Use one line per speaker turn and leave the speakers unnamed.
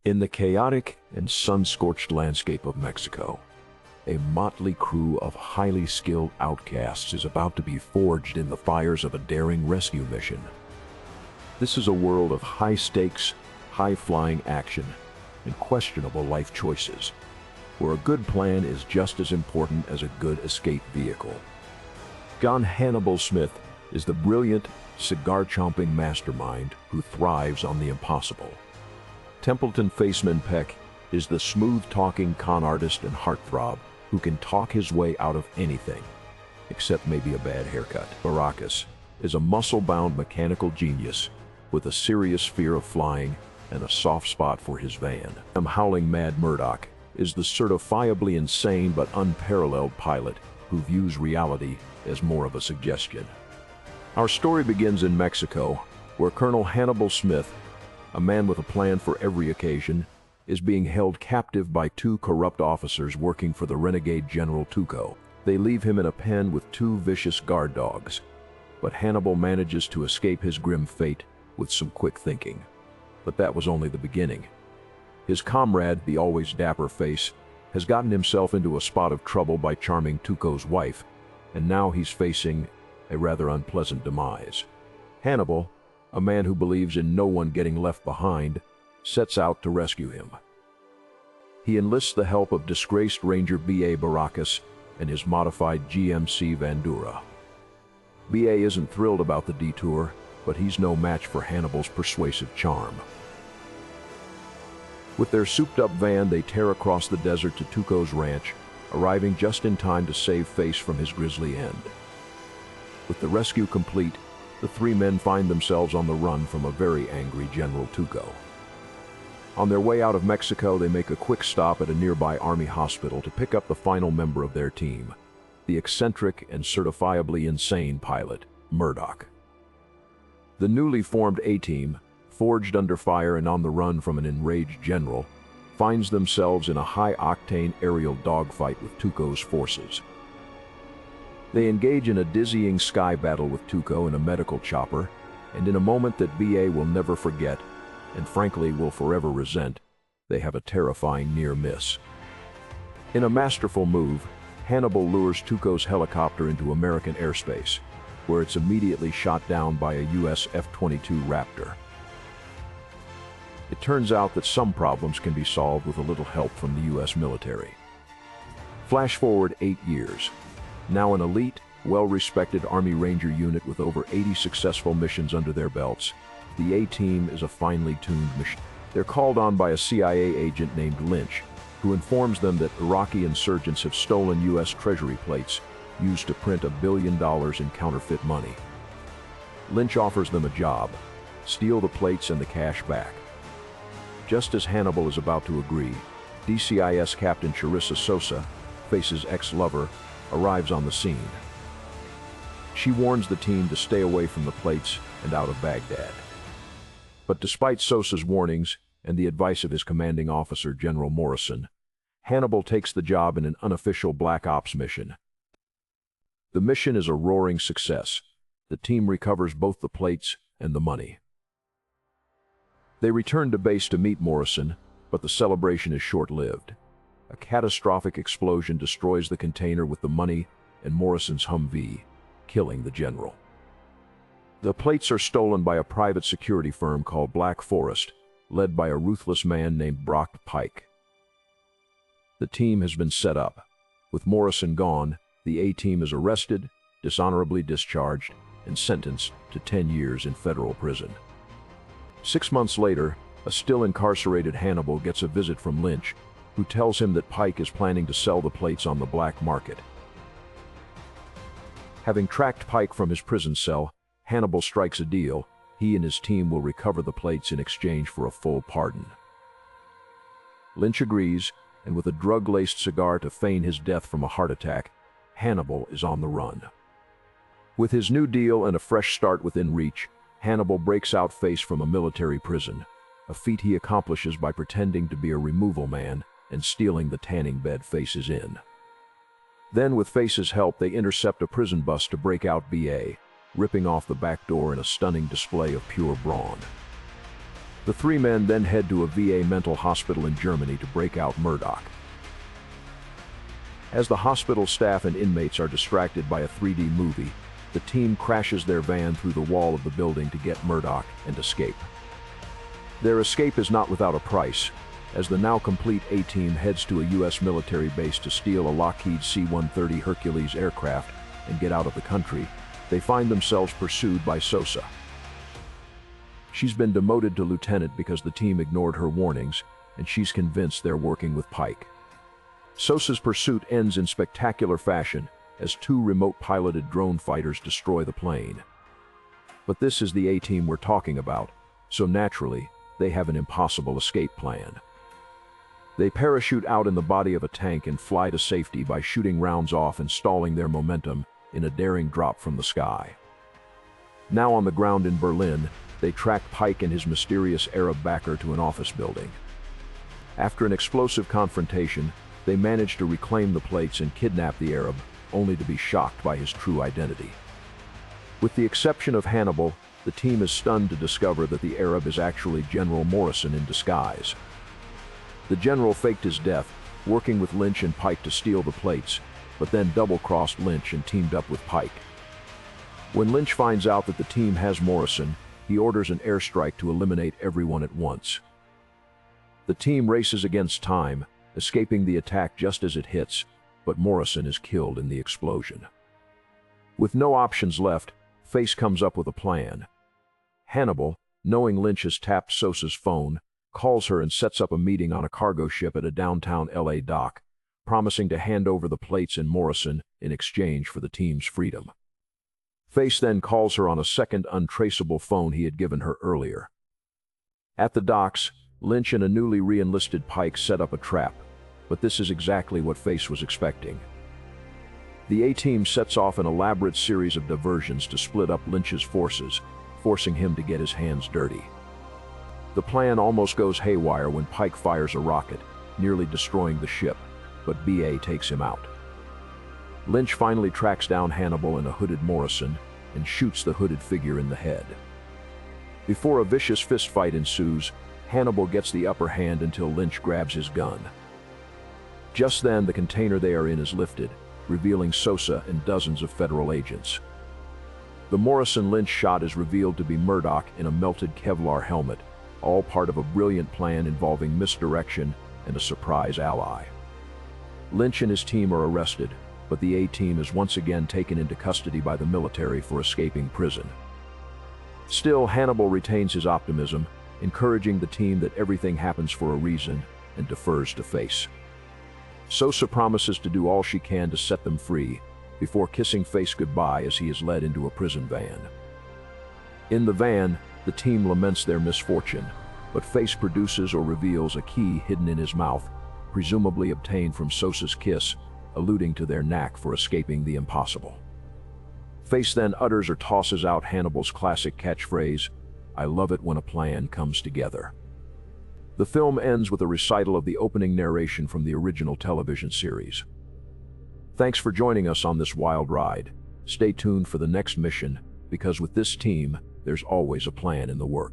In the chaotic and sun-scorched landscape of Mexico, a motley crew of highly skilled outcasts is about to be forged in the fires of a daring rescue mission. This is a world of high-stakes, high-flying action and questionable life choices, where a good plan is just as important as a good escape vehicle. John Hannibal Smith is the brilliant, cigar-chomping mastermind who thrives on the impossible. Templeton Faceman Peck is the smooth-talking con artist and heartthrob who can talk his way out of anything, except maybe a bad haircut. Baracus is a muscle-bound mechanical genius with a serious fear of flying and a soft spot for his van. Howling Mad Murdoch is the certifiably insane but unparalleled pilot who views reality as more of a suggestion. Our story begins in Mexico, where Colonel Hannibal Smith, a man with a plan for every occasion, is being held captive by two corrupt officers working for the renegade General Tuco. They leave him in a pen with two vicious guard dogs, but Hannibal manages to escape his grim fate with some quick thinking. But that was only the beginning. His comrade, the always dapper Face, has gotten himself into a spot of trouble by charming Tuco's wife, and now he's facing a rather unpleasant demise. Hannibal, a man who believes in no one getting left behind, sets out to rescue him. He enlists the help of disgraced Ranger B.A. Baracus and his modified GMC Vandura. B.A. isn't thrilled about the detour, but he's no match for Hannibal's persuasive charm. With their souped-up van, they tear across the desert to Tuco's ranch, arriving just in time to save Face from his grisly end. With the rescue complete, the three men find themselves on the run from a very angry General Tuco. On their way out of Mexico, they make a quick stop at a nearby army hospital to pick up the final member of their team, the eccentric and certifiably insane pilot, Murdoch. The newly formed A-Team, forged under fire and on the run from an enraged general, finds themselves in a high-octane aerial dogfight with Tuco's forces. They engage in a dizzying sky battle with Tuco in a medical chopper, and in a moment that B.A. will never forget, and frankly will forever resent, they have a terrifying near miss. In a masterful move, Hannibal lures Tuco's helicopter into American airspace, where it's immediately shot down by a U.S. F-22 Raptor. It turns out that some problems can be solved with a little help from the U.S. military. Flash forward 8 years. Now an elite, well-respected Army Ranger unit with over 80 successful missions under their belts, the A-Team is a finely tuned machine. They're called on by a CIA agent named Lynch, who informs them that Iraqi insurgents have stolen U.S. Treasury plates used to print $1 billion in counterfeit money. Lynch offers them a job: steal the plates and the cash back. Just as Hannibal is about to agree, DCIS Captain Charissa Sosa, Face's ex-lover, arrives on the scene. She warns the team to stay away from the plates and out of Baghdad. But despite Sosa's warnings and the advice of his commanding officer, General Morrison, Hannibal takes the job in an unofficial Black Ops mission. The mission is a roaring success. The team recovers both the plates and the money. They return to base to meet Morrison, but the celebration is short-lived. A catastrophic explosion destroys the container with the money and Morrison's Humvee, killing the general. The plates are stolen by a private security firm called Black Forest, led by a ruthless man named Brock Pike. The team has been set up. With Morrison gone, the A-Team is arrested, dishonorably discharged, and sentenced to 10 years in federal prison. 6 months later, a still incarcerated Hannibal gets a visit from Lynch, who tells him that Pike is planning to sell the plates on the black market. Having tracked Pike from his prison cell, Hannibal strikes a deal. He and his team will recover the plates in exchange for a full pardon. Lynch agrees, and with a drug-laced cigar to feign his death from a heart attack, Hannibal is on the run. With his new deal and a fresh start within reach, Hannibal breaks out Face from a military prison, a feat he accomplishes by pretending to be a removal man and stealing the tanning bed Face is in. Then, with Face's help, they intercept a prison bus to break out B.A., ripping off the back door in a stunning display of pure brawn. The three men then head to a VA mental hospital in Germany to break out Murdoch. As the hospital staff and inmates are distracted by a 3D movie, the team crashes their van through the wall of the building to get Murdoch and escape. Their escape is not without a price, as the now complete A-Team heads to a U.S. military base to steal a Lockheed C-130 Hercules aircraft and get out of the country. They find themselves pursued by Sosa. She's been demoted to lieutenant because the team ignored her warnings, and she's convinced they're working with Pike. Sosa's pursuit ends in spectacular fashion as two remote-piloted drone fighters destroy the plane. But this is the A-Team we're talking about, so naturally, they have an impossible escape plan. They parachute out in the body of a tank and fly to safety by shooting rounds off and stalling their momentum in a daring drop from the sky. Now on the ground in Berlin, they track Pike and his mysterious Arab backer to an office building. After an explosive confrontation, they manage to reclaim the plates and kidnap the Arab, only to be shocked by his true identity. With the exception of Hannibal, the team is stunned to discover that the Arab is actually General Morrison in disguise. The general faked his death, working with Lynch and Pike to steal the plates, but then double-crossed Lynch and teamed up with Pike. When Lynch finds out that the team has Morrison, he orders an airstrike to eliminate everyone at once. The team races against time, escaping the attack just as it hits, but Morrison is killed in the explosion. With no options left, Face comes up with a plan. Hannibal, knowing Lynch has tapped Sosa's phone, calls her and sets up a meeting on a cargo ship at a downtown LA dock, promising to hand over the plates and Morrison in exchange for the team's freedom. Face then calls her on a second untraceable phone he had given her earlier. At the docks, Lynch and a newly re-enlisted Pike set up a trap, but this is exactly what Face was expecting. The A-Team sets off an elaborate series of diversions to split up Lynch's forces, forcing him to get his hands dirty. The plan almost goes haywire when Pike fires a rocket, nearly destroying the ship, but BA takes him out. Lynch finally tracks down Hannibal and a hooded Morrison and shoots the hooded figure in the head. Before a vicious fistfight ensues, Hannibal gets the upper hand until Lynch grabs his gun. Just then, the container they are in is lifted, revealing Sosa and dozens of federal agents. The Morrison-Lynch shot is revealed to be Murdoch in a melted Kevlar helmet, all part of a brilliant plan involving misdirection and a surprise ally. Lynch and his team are arrested, but the A-Team is once again taken into custody by the military for escaping prison. Still, Hannibal retains his optimism, encouraging the team that everything happens for a reason and defers to Face. Sosa promises to do all she can to set them free, before kissing Face goodbye as he is led into a prison van. In the van, the team laments their misfortune, but Face produces or reveals a key hidden in his mouth, presumably obtained from Sosa's kiss, alluding to their knack for escaping the impossible. Face then utters or tosses out Hannibal's classic catchphrase, "I love it when a plan comes together." The film ends with a recital of the opening narration from the original television series. Thanks for joining us on this wild ride. Stay tuned for the next mission, because with this team, there's always a plan in the works.